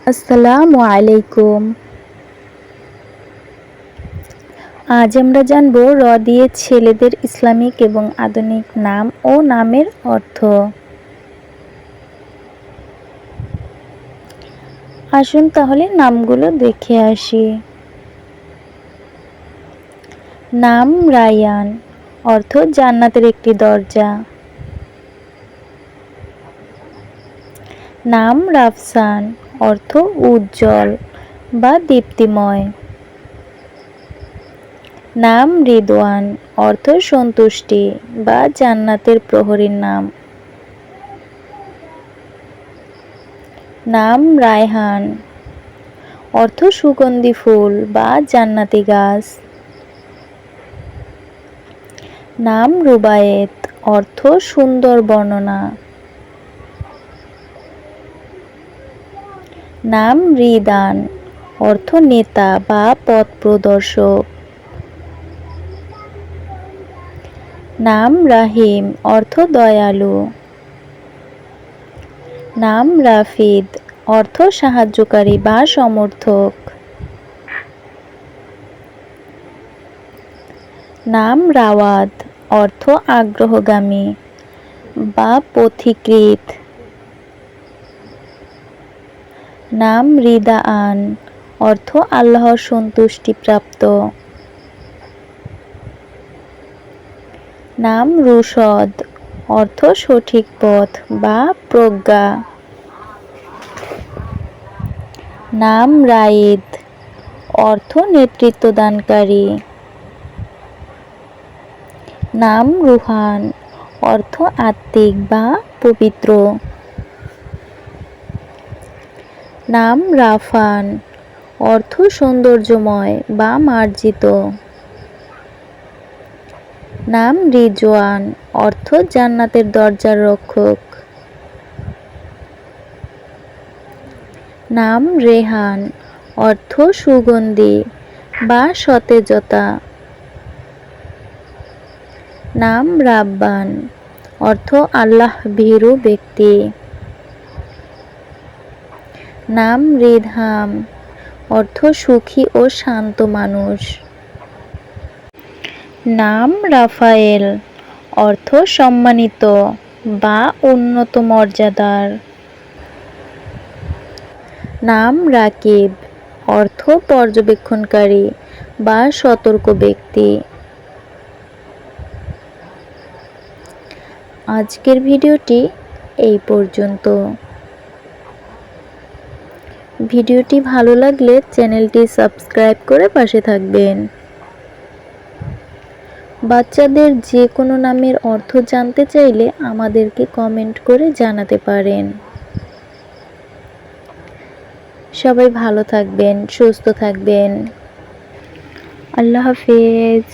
আসসালামু আলাইকুম। আজ আমরা জানব র দিয়ে ছেলেদের ইসলামিক এবং আধুনিক নাম ও নামের অর্থ। আসুন তাহলে নামগুলো দেখে আসি। নাম রায়ান, অর্থ জান্নাতের একটি দরজা। নাম রাফসান, অর্থ উজ্জ্বল বা দীপ্তিময়। নাম রিদওয়ান, অর্থ সন্তুষ্টি বা জান্নাতের প্রহরীর নাম। নাম রায়হান, অর্থ সুগন্ধি ফুল বা জান্নাতি গাছ। নাম রুবায়েত, অর্থ সুন্দর বর্ণনা। নাম রিদান, অর্থ নেতা বা পথ প্রদর্শক। নাম রাহিম, অর্থ দয়ালু। নাম রাফিদ, অর্থ সাহায্যকারী বা সমর্থক। নাম রাওয়াদ, অর্থ আগ্রহগামী বা পথিকৃৎ। নাম রিদাআন, অর্থ আল্লাহর সন্তুষ্টিপ্রাপ্ত। নাম রুশদ, অর্থ সঠিক পথ বা প্রজ্ঞা। নাম রাইদ, অর্থ নেতৃত্বদানকারী। নাম রুহান, অর্থ আত্মিক বা পবিত্র। নাম রাফান, অর্থ সৌন্দর্যময় বা মার্জিত। নাম রিজওয়ান, অর্থ জান্নাতের দরজার রক্ষক। নাম রেহান, অর্থ সুগন্ধি বা সতেজতা। নাম রাব্বান, অর্থ আল্লাহ ভীরু ব্যক্তি। নাম রিদহাম, অর্থ সুখী ও শান্ত মানুষ। নাম রাফায়েল, অর্থ সম্মানিত বা উন্নত মর্যাদার। নাম রাকিব, অর্থ পর্যবেক্ষণকারী বা সতর্ক ব্যক্তি। আজকের ভিডিওটি এই পর্যন্ত। ভিডিওটি ভালো লাগলে চ্যানেলটি সাবস্ক্রাইব করে পাশে থাকবেন। বাচ্চাদের যে কোনো নামের অর্থ জানতে চাইলে আমাদেরকে কমেন্ট করে জানাতে পারেন। সবাই ভালো থাকবেন, সুস্থ থাকবেন। আল্লাহ হাফেজ।